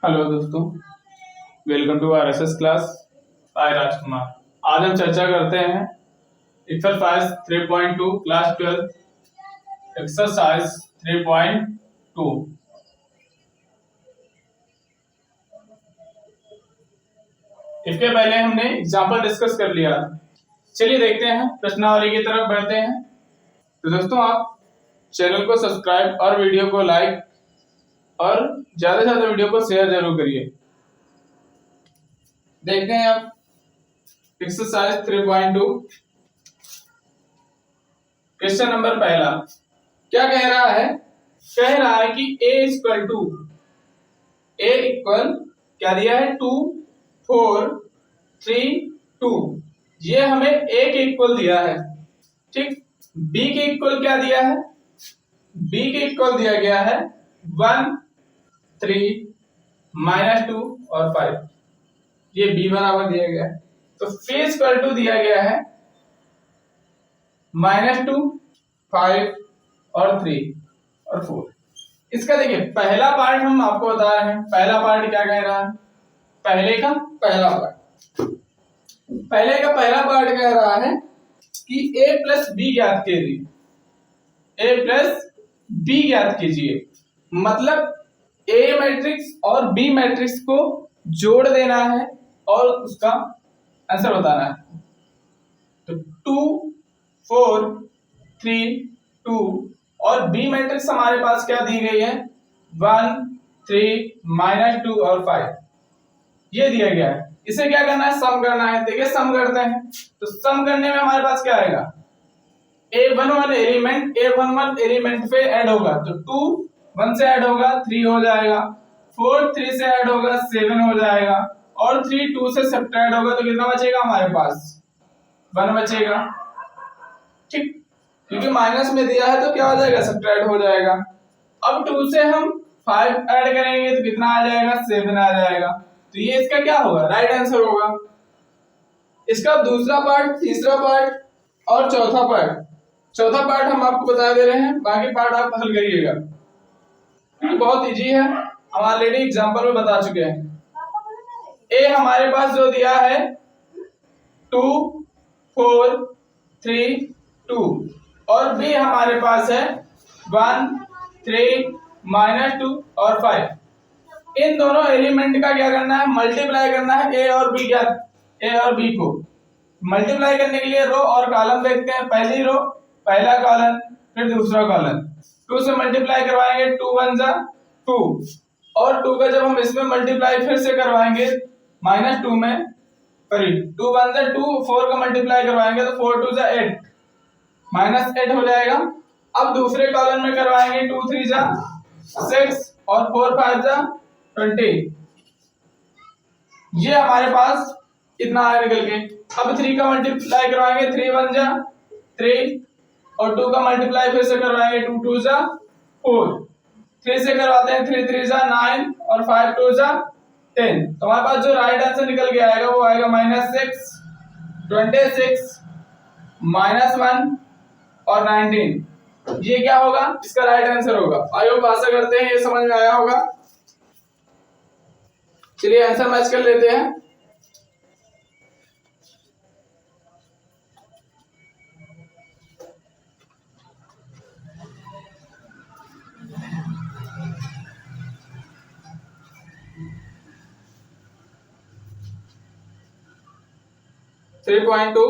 Hello दोस्तों, welcome to RSS class. आई राजकुमार। आज हम चर्चा करते हैं एक्सरसाइज 3.2 क्लास 12 एक्सरसाइज 3.2। इसके पहले हमने एग्जाम्पल डिस्कस कर लिया। चलिए देखते हैं, प्रश्नावली की तरफ बढ़ते हैं। तो दोस्तों, आप चैनल को सब्सक्राइब और वीडियो को लाइक और ज्यादा से ज्यादा वीडियो को शेयर जरूर करिए। देखते हैं अब एक्सरसाइज 3.2 क्वेश्चन नंबर पहला। क्या कह रहा है? कह रहा है कि a इक्वल क्या दिया है? 2 4 3 2। ये हमें a के इक्वल दिया है, ठीक। b के इक्वल क्या दिया है? b के इक्वल दिया गया है 1 3 -2 और 5। ये b बराबर दिया गया है। तो c इक्वल टू दिया गया है -2 5 और 3 और 4। इसका देखिए, पहला पार्ट हम आपको बता रहे हैं। पहला पार्ट क्या कह रहा है? पहले का पहला पार्ट कह रहा है कि a प्लस बी ज्ञात कीजिए। a प्लस बी ज्ञात कीजिए मतलब a मैट्रिक्स और b मैट्रिक्स को जोड़ देना है और उसका आंसर बताना है। तो 2 4 3 2 और बी मैट्रिक्स हमारे पास क्या दी गई है? 1 3 -2 और 5 ये दिया गया है। इसे क्या करना है? सम करना है। देखिए, सम करते हैं तो सम करने में हमारे पास क्या आएगा? a11 एलिमेंट पे ऐड होगा तो 2 1 से ऐड होगा 3 हो जाएगा, 4 3 से ऐड होगा 7 हो जाएगा और 3 2 से सब्ट्रैक्ट होगा तो कितना बचेगा हमारे पास? 1 बचेगा, ठीक। क्योंकि माइनस में दिया है तो क्या हो जाएगा? सब्ट्रैक्ट हो जाएगा। अब 2 से हम 5 ऐड करेंगे तो कितना आ जाएगा? 7 आ जाएगा। तो ये इसका क्या होगा? राइट आंसर होगा। इसका दूसरा पार्ट, तीसरा पार्ट और चौथा पार्ट हम आपको बता दे रहे हैं, बाकी पार्ट आप हल करिएगा। बहुत इजी है, हम ऑलरेडी एग्जांपल में बता चुके हैं। ए हमारे पास जो दिया है 2 4 3 2 और बी हमारे पास है 1 3 -2 और 5। इन दोनों एलिमेंट का क्या करना है? मल्टीप्लाई करना है। ए और बी को मल्टीप्लाई करने के लिए रो और कॉलम देखते हैं। पहली रो पहला कॉलम, फिर दूसरा कॉलम। 2 से मल्टीप्लाई करवाएंगे, 2 1 जा 2 और 2 का जब हम इसमें मल्टीप्लाई फिर से करवाएंगे -2 में, सॉरी 2 1 जा 2, 4 का मल्टीप्लाई करवाएंगे तो 4 2 जा 8 -8 हो जाएगा। अब दूसरे कॉलम में करवाएंगे 2 3 जा 6 और 4 5 जा 20। ये हमारे पास इतना आया निकल के। अब 3 का मल्टीप्लाई करवाएंगे, 3 1 जा 3 और 2 का मल्टीप्लाई फिर से करवाएंगे, 2 2 जा 4। 3 से करवाते हैं, 3 3 जा 9 और 5 2 जा 10। तो हमारे पास जो राइट आंसर निकल के आएगा वो आएगा -6 26 -1 और 19। ये क्या होगा? इसका राइट आंसर होगा। आई होप आशा करते हैं ये समझ में आया होगा। चलिए आंसर मैच कर लेते हैं। थ्री पॉइंट टू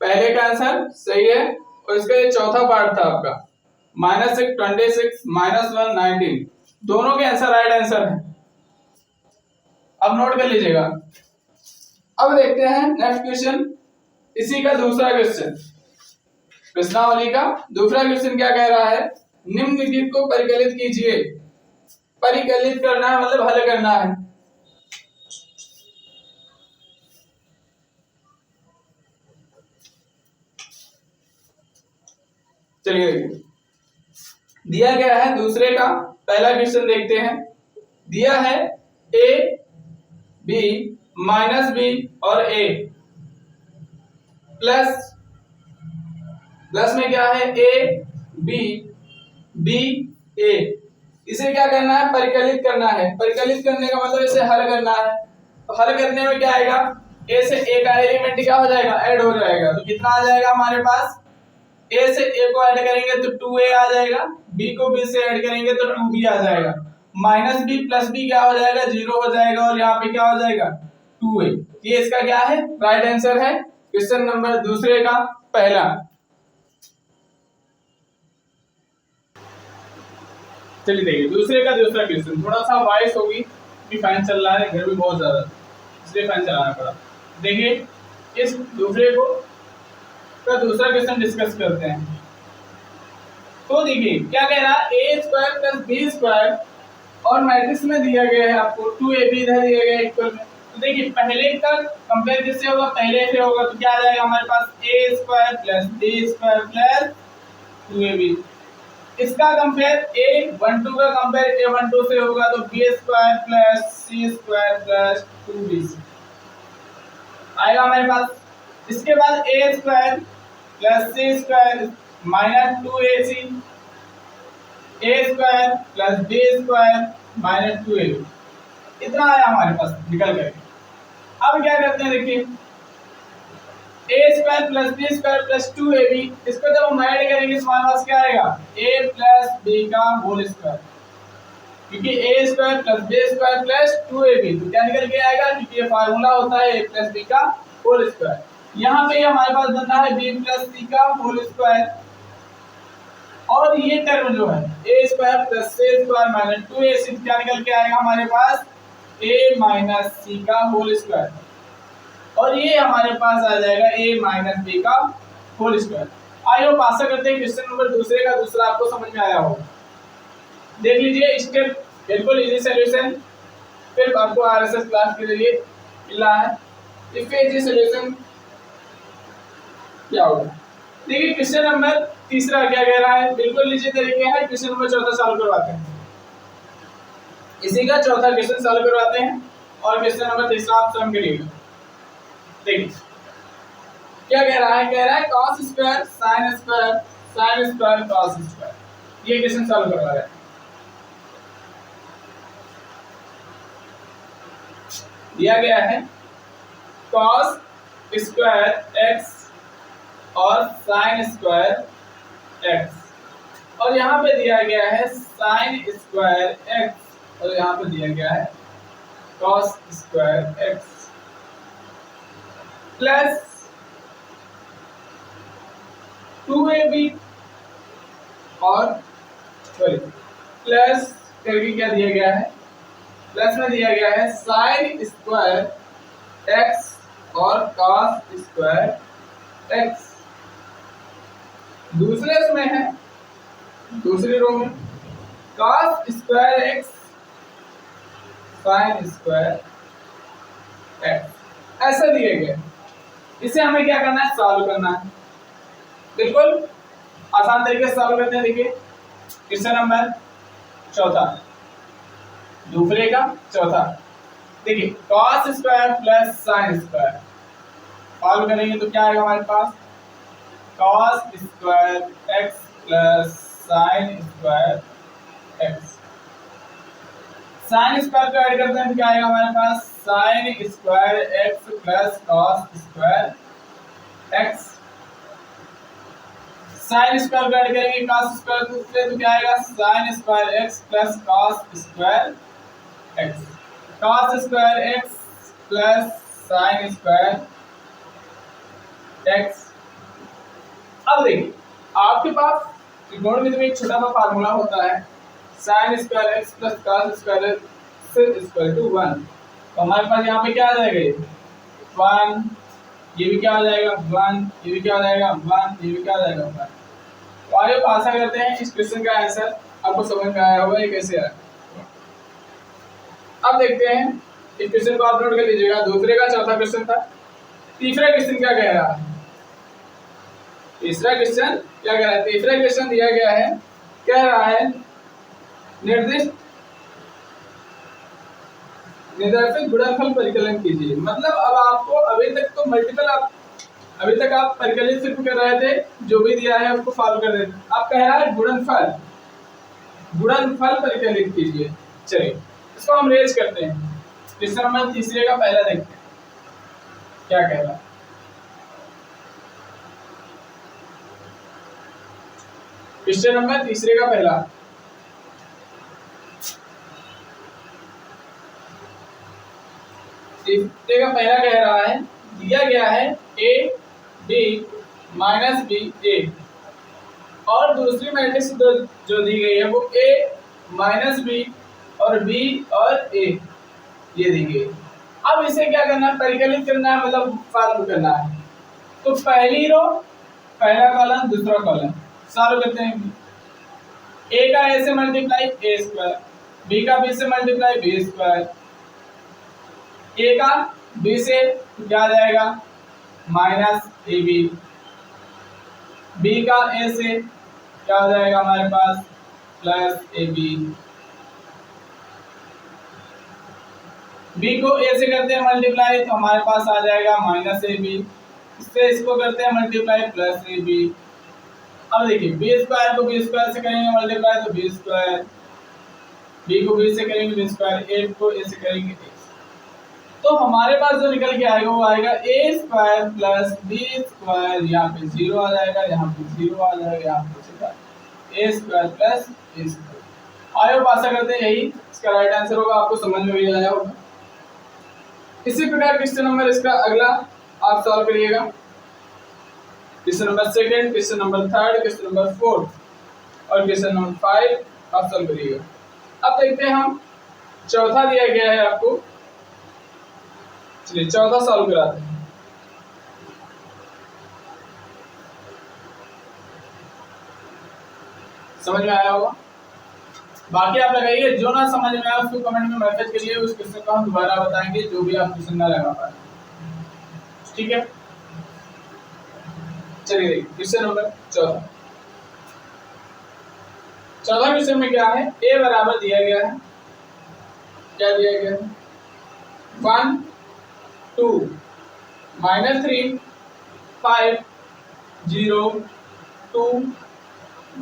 पहले का आंसर सही है और इसका ये चौथा पार्ट था आपका -6 26 -1 19। दोनों के आंसर राइट आंसर है। अब नोट कर लीजिएगा। अब देखते हैं नेक्स्ट क्वेश्चन, इसी का दूसरा क्वेश्चन, प्रश्नावली का दूसरा क्वेश्चन क्या कह रहा है? निम्नलिखित को परिकलित कीजिए। परिकलित करना है मतलब हल करना है। चलिए देखिए, दिया गया है दूसरे का पहला क्वेश्चन देखते हैं। दिया है a b -b और a प्लस में क्या है? a b b a। इसे इसे क्या करना है, परिकलित करना है। परिकलित करने का मतलब इसे हल करना है। तो हल करने में क्या आएगा, ए से ए का एलिमेंट क्या हो जाएगा, ऐड हो जाएगा। तो कितना आ जाएगा हमारे पास, ए से ए को ऐड करेंगे तो 2a आ जाएगा, b को b से ऐड करेंगे तो 2b आ जाएगा, माइनस b प्लस b क्या हो जाएगा, 0 हो जाएगा, और यहाँ पे क्या हो जाएगा 2a। ये इसका क्या है, राइट आंसर है क्वेश्चन नंबर दूसरे का पहला। चलिए देखिए दूसरे का दूसरा क्वेश्चन, थोड़ा सा वॉइस होगी कि फैन चल रहा है घर में बहुत ज्यादा, इसलिए फैन चलाना पड़ा। देखिए इस दूसरे को का दूसरा क्वेश्चन डिस्कस करते हैं। तो देखिए क्या कह रहा है, ए स्क्वायर प्लस बी स्क्वायर, और मैट्रिक्स में दिया गया है आपको 2ab इधर दिया गया है इक्वल में। तो देखिए पहले का कंपेयर किससे होगा, पहले से होगा, तो क्या आ जाएगा हमारे पास a square plus B square plus 2ab। इसका कंपेयर a12 का कंपेयर a12 से होगा तो b square plus c square plus 2b आएगा हमारे पास। इसके बाद a square plus c square minus 2ac, a square plus b square minus 2ab, इतना आया हमारे पास निकल गए। अब क्या करते हैं, देखिए a square plus B square plus 2ab, इसको जब हम ऐड करेंगे तो हमारे पास क्या आएगा, a प्लस b का होल स्क्वायर, क्योंकि a square plus b square plus 2ab, तो क्या निकल के आएगा, क्योंकि ये फार्मूला होता है a प्लस b का होल स्क्वायर। यहाँ पे हमारे पास बनता है b प्लस c का होल स्क्वायर, और ये टर्म जो है a square plus c square minus 2ac, क्या निकल के आएगा हमारे पास a माइनस c का होल स्क्वायर, और ये हमारे पास आ जाएगा a माइनस b का होल स्क्वायर। आई होप आशा करते हैं क्वेश्चन नंबर दूसरे का दूसरा आपको समझ में आया होगा। देख लीजिए स्टेप, बिल्कुल इजी सॉल्यूशन, फिर आपको आरएसएस क्लास के जरिए मिला है। इसके इजी सॉल्यूशन क्या होगा, देखिए क्वेश्चन नंबर तीसरा क्या कह रहा है, बिल्कुल इजी तरीके है। क्वेश्चन नंबर चौथा सॉल्व करवाते हैं, इसी का चौथा क्वेश्चन सॉल्व करवाते हैं, और क्वेश्चन नंबर तीसरा आप स्वयं करिएगा। देखिए क्या कह रहा है cos square sin square cos square, ये क्वेश्चन सॉल्व करवा रहे हैं। दिया गया है cos स्क्वायर x और sin स्क्वायर x, और यहाँ पे दिया गया है sin स्क्वायर x, और यहाँ पे दिया गया है cos square x plus 2ab, और प्लस करके क्या दिया गया है, प्लस में दिया गया है sin स्क्वायर x और cos स्क्वायर x। दूसरे इसमें है, दूसरी रो में cos square x sin square x ऐसा दिया गया। इसे हमें क्या करना है, सॉल्व करना है। बिल्कुल आसान तरीके से सॉल्व करते हैं। देखिए क्वेश्चन नंबर चौथा, दूसरे का चौथा, देखिए cos square plus sin square, solve करेंगे तो क्या आएगा हमारे पास, cos square x plus sin square x। sin square को ऐड करते हैं तो क्या आएगा हमारे पास, sin square x plus cos square x। sin square को ऐड करेंगे cos स्क्वायर से तो क्या आएगा, sin square x plus cos square x। cos square x plus sin square x। अब देखिए आपके पास त्रिकोणमिति में एक छोटा सा फार्मूला होता है, sin square x plus cos square x equal to 1। तो हमारे पास यहाँ पे क्या आ जाएगा, 1, ये भी क्या हो जाएगा 1, ये भी क्या हो जाएगा 1, ये भी क्या हो जाएगा 1। तो आइए आशा करते हैं इस क्वेश्चन का आंसर आपको समझ में आया होगा, ये कैसे आया। अब देखते हैं इस क्वेश्चन को आप नोट कर लीजिएगा, दूसरे का चौथा क्वेश्चन था। तीसरा क्वेश्चन क्या कह रहा है, तीसरा क्वेश्चन क्या कह रहा है, तीसरा क्वेश्चन दिया गया है, कह रहा है निर्दिष्ट निर्देशित गुणनफल परिकलन कीजिए। मतलब अब आपको अभी तक तो मल्टीपल अभी तक आप परिकलित सिर्फ कर रहे थे, जो भी दिया है उसको सॉल्व कर देते। अब कह रहा है गुणनफल, गुणनफल परिकलित कीजिए। चलिए इसको हम रेज करते हैं। क्वेश्चन नंबर तीसरे का पहला देखते हैं क्या कह रहा है। क्वेश्चन नंबर तीसरे का पहला, तीसरे का पहला कह रहा है दिया गया है ए बी माइनस बी ए, और दूसरी मैट्रिक्स जो दी गई है वो ए माइनस बी और बी और ए ये दी गई। अब इसे क्या करना है, परिकलित करना है, मतलब सॉल्व करना है। तो पहली रो पहला कॉलम दूसरा कॉलम सॉल्व करते हैं। ए का ए से मल्टीप्लाई ए स्क्वायर, बी का बी से मल्टीप्लाई बी स्क्वायर, ए का बी से क्या आ जाएगा माइनस ए बी, बी का ए से क्या हो जाएगा हमारे पास प्लस ए बी, बी को ए से करते हैं मल्टीप्लाई तो हमारे पास आ जाएगा माइनस ए बी, इससे इसको करते हैं मल्टीप्लाई प्लस ए बी। अब देखिए बी स्क्वायर को बी स्क्वायर से करेंगे मल्टीप्लाई तो बी स्क्वायर, बी को बी से करेंगे बी स्क्वायर, ए को ए से करेंगे ए, तो हमारे पास जो निकल के आएगा वो आएगा ए स्क्वायर प्लस बी स्क्वायर, यहाँ पे जीरो आ जाएगा, यहाँ पे जीरो आ जाएगा, यहाँ पे ए स्क्वायर प्लस बी स्क्वायर। आयो आशा करते हैं यही इसका राइट आंसर होगा, आपको समझ में भी आया होगा। इसी प्रकार क्वेश्चन नंबर इसका अगला आप सॉल्व करिएगा। Question number second, question number third, question number fourth और क्वेश्चन नंबर 5 आप सॉल्व करिएगा। अब देखते हैं हम चौथा दिया गया है आपको, चलिए चौथा सॉल्व कराते हैं। समझ में आया होगा, बाकी आप लगाइए, जो ना समझ में आया उसको कमेंट में मैसेज करिए, उस क्वेश्चन को हम दोबारा बताएंगे जो भी आप क्वेश्चन ना लगा पाए, ठीक है। चलिए क्वेश्चन नंबर चौथा, चौथा क्वेश्चन में क्या है, ए बराबर दिया गया है, क्या दिया गया है 1 2 -3 5 0 2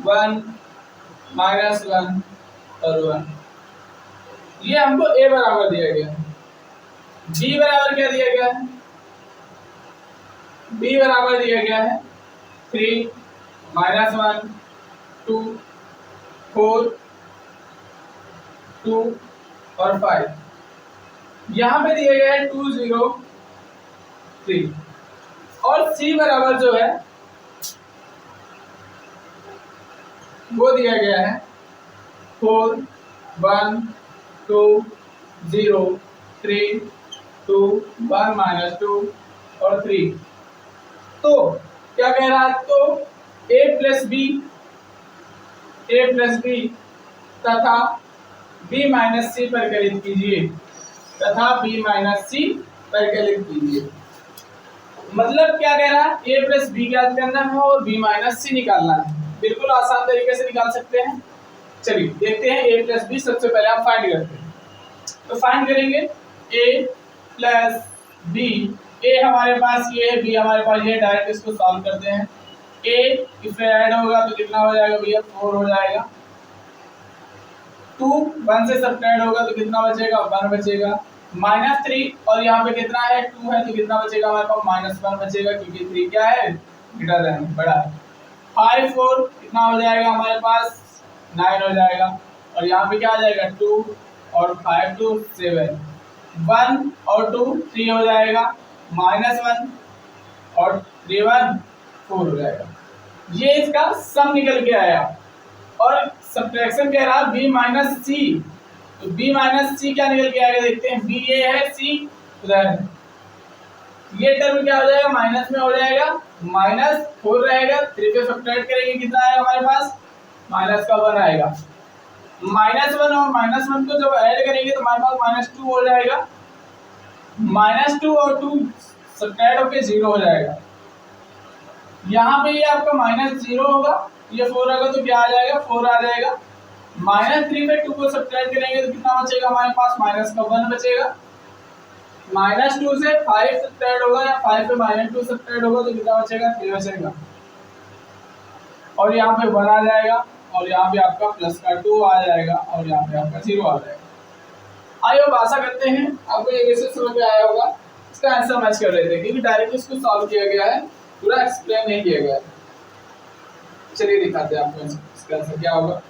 1 -1 और 1, ये हमको ए बराबर दिया गया है। बी बराबर क्या दिया गया है, बी बराबर दिया गया है 3 -1 2 4 2 और 5, यहाँ पे दिया गया है 2 0 3, और सी बराबर जो है वो दिया गया है 4 1 2 0 3 2 1 -2 और 3। तो क्या कह रहा है, तो a प्लस बी तथा b माइनस सी परिकलित कीजिए, तथा b माइनस सी परिकलित कीजिए। मतलब क्या कह रहा है, a प्लस बी ज्ञात करना है और b माइनस सी निकालना है। बिल्कुल आसान तरीके से निकाल सकते हैं। चलिए देखते हैं a प्लस बी, सबसे पहले हम फाइंड करते हैं। तो फाइंड करेंगे a प्लस बी, a हमारे पास ये है, b हमारे पास ये, डायरेक्ट इसको सॉल्व करते हैं। a इसमें ऐड होगा तो कितना हो जाएगा भैया 4 हो जाएगा, 2 1 से सब्ट्रैक्ट होगा तो कितना बचेगा 1 बचेगा, -3 और यहाँ पे कितना है 2 है तो कितना बचेगा हमारे पास -1 बचेगा, क्योंकि 3 क्या है ग्रेटर देन बड़ा है। 5 4 कितना हो जाएगा हमारे पास 9 हो जाएगा, और यहाँ पे क्या आ जाएगा 2 और 5 2 7, 1 और 2 3 हो जाएगा, -1 और 3 1 4 हो जाएगा। ये इसका सम निकल के आया, और सब्ट्रैक्शन कह रहा b माइनस सी, तो b माइनस सी क्या निकल के आएगा देखते हैं, b ये है c उधर है, ये टर्म क्या हो जाएगा माइनस में हो जाएगा, -4 रहेगा, 3 पे सब्ट्रैक्ट करेंगे कितना आएगा हमारे पास माइनस का 1 आएगा, -1 और -1 को जब ऐड करेंगे तो हमारे पास -2 हो जाएगा, -2 और 2 सब्ट्रैक्ट होके 0 हो जाएगा। यहाँ पे ये आपका -0 होगा, ये 4 होगा तो क्या आ जाएगा 4 आ जाएगा, -3 पे 2 को सब्ट्रैक्ट करेंगे तो कितना बचेगा हमारे पास माइनस का 1 बचेगा, -2 से 5 सब्ट्रैक्ट होगा या 5 पे -2 सब्ट्रैक्ट होगा तो कितना बचेगा 3 बचेगा, और यहाँ पे 1 आ जाएगा, और यहाँ पे आपका प्लस का 2 आ जाएगा और यहाँ पे आपका 0 आ जाएगा। आई होप आशा करते हैं आपको ये कैसे समझ में आया होगा। इसका आंसर मैच कर लेते हैं क्योंकि डायरेक्टली इसको सॉल्व किया गया है, पूरा एक्सप्लेन नहीं किया गया है। चलिए दिखाते हैं आपको इसका आंसर क्या होगा।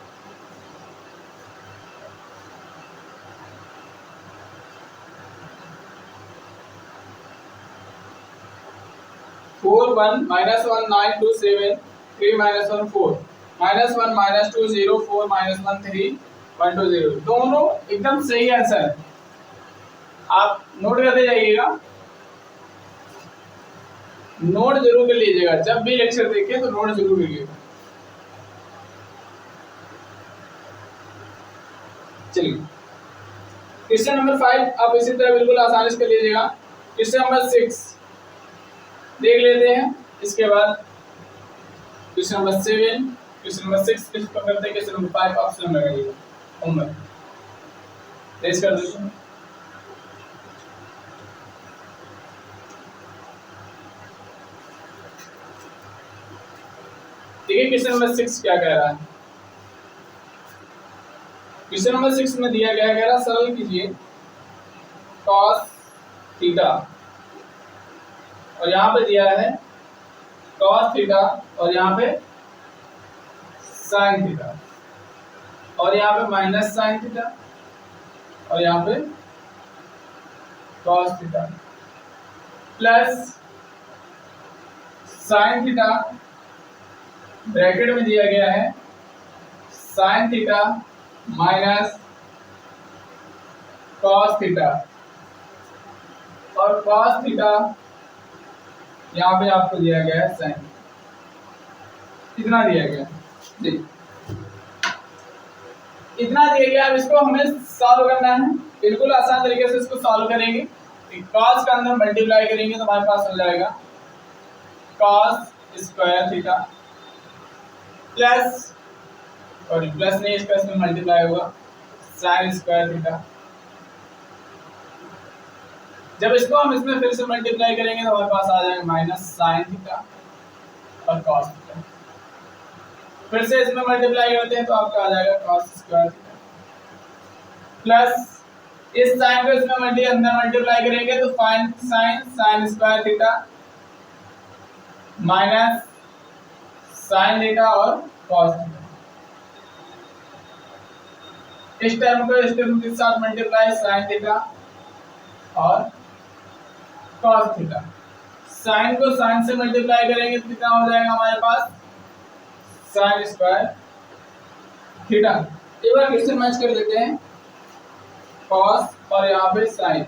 Four one minus 1 9 2 7 3 minus 1 4 minus 1 minus 2 0 4 minus 1 3 1 2 0 दोनों एकदम सही आंसर है। आप नोट करते जाइएगा, नोट जरूर कर लीजिएगा, जब भी लेक्चर देखें तो नोट जरूर करिएगा। चलिए क्वेश्चन नंबर 5 आप इसी तरह बिल्कुल आसानी से कर लीजिएगा। क्वेश्चन नंबर 6 देख लेते हैं, इसके बाद क्वेश्चन नंबर 7 क्वेश्चन नंबर 6 किस पर करते हैं, क्वेश्चन नंबर 5 ऑप्शन लगाइएगा। होमवर्क रेस कर दीजिए। देखिए क्वेश्चन नंबर 6 क्या कह रहा है। क्वेश्चन नंबर 6 में दिया गया, कह रहा सरल कीजिए cos थीटा और यहाँ पे दिया है cos थीटा और यहाँ पे sin थीटा और यहाँ पे माइनस sin थीटा और यहाँ पे cos theta plus sin theta bracket में दिया गया है sin theta minus cos theta और cos थीटा यहाँ पे आपको दिया गया है sin। कितना दिया गया जी, इतना दिया गया। अब इसको हमें सॉल्व करना है, बिल्कुल आसान तरीके से इसको सॉल्व करेंगे। cos का अंदर मल्टीप्लाई करेंगे तो हमारे पास हो जाएगा cos स्क्वायर थीटा प्लस, और प्लस नहीं इसका इसमें मल्टीप्लाई होगा sin स्क्वायर थीटा। जब इसको हम इसमें फिर से मल्टीप्लाई करेंगे तो हमारे पास आ जाएगा माइनस sin थीटा और cos थीटा। फिर से इसमें मल्टीप्लाई करते हैं तो आपका आ जाएगा cos स्क्वायर थीटा प्लस इस sin को इसमें अंदर मल्टीप्लाई करेंगे तो sin square theta minus sin theta और cos थीटा। इस टर्म को इस टर्म के साथ मल्टीप्लाई sin थीटा और cos थीटा। sin को sin से मल्टीप्लाई करेंगे तो कितना हो जाएगा हमारे पास sin स्क्वायर थीटा। एक बार क्वेश्चन मैच कर लेते हैं, cos और यहाँ पे sin।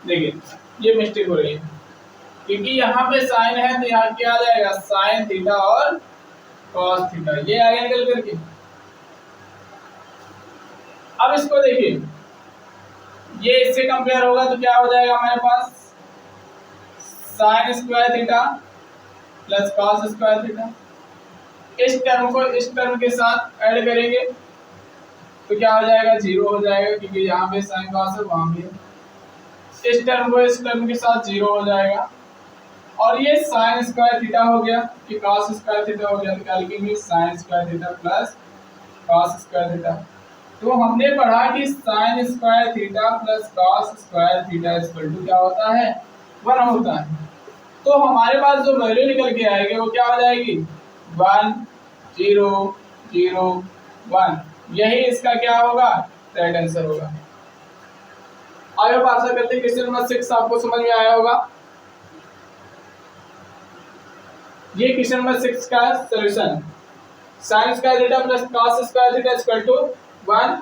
देखिए ये मिस्टेक हो रही है क्योंकि यहाँ पे sin है तो यहाँ क्या आ जाएगा sin थीटा और cos थीटा, ये आगे निकल करके। अब इसको देखिए, ये इससे कंपेयर होगा तो क्या हो जाएगा हमारे पास sin square theta plus cos square theta. इस टर्म को इस टर्म के साथ ऐड करेंगे तो क्या हो जाएगा 0 हो जाएगा क्योंकि यहाँ पे sin cos है वहां भी है। इस टर्म को इस टर्म के साथ 0 हो जाएगा और ये sin स्क्वायर थीटा हो गया कि cos स्क्वायर थीटा हो गया, तो क्या लिखेंगे sin square theta plus cos square theta. तो हमने पढ़ा कि sin square theta plus cos square theta equal to क्या होता है 1 होता है। तो हमारे पास जो वैल्यू निकल के आएगी वो क्या हो जाएगी 1 0 0 1, यही इसका क्या होगा राइट आंसर होगा। आई होप आशा करते हैं क्वेश्चन नंबर 6 आपको समझ में आया होगा। ये क्वेश्चन नंबर 6 का solution sin square theta plus cos square theta equal to 1।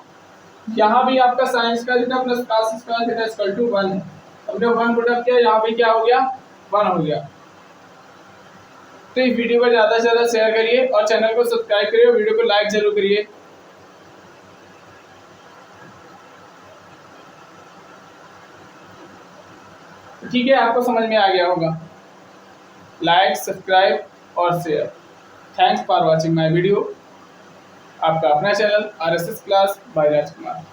यहाँ भी आपका sin square theta plus cos square theta equal to 1 है। हमने 1 पुट अप किया, यहाँ पे क्या हो गया 1 हो गया। तो इस वीडियो को ज़्यादा से ज़्यादा शेयर करिए और चैनल को सब्सक्राइब करिए और वीडियो को लाइक जरूर करिए। ठीक है, आपको समझ में आ गया होगा। लाइक सब्सक्राइब और share. Thanks for watching my video. आपका अपना चैनल RSS क्लास बाय राजकुमार।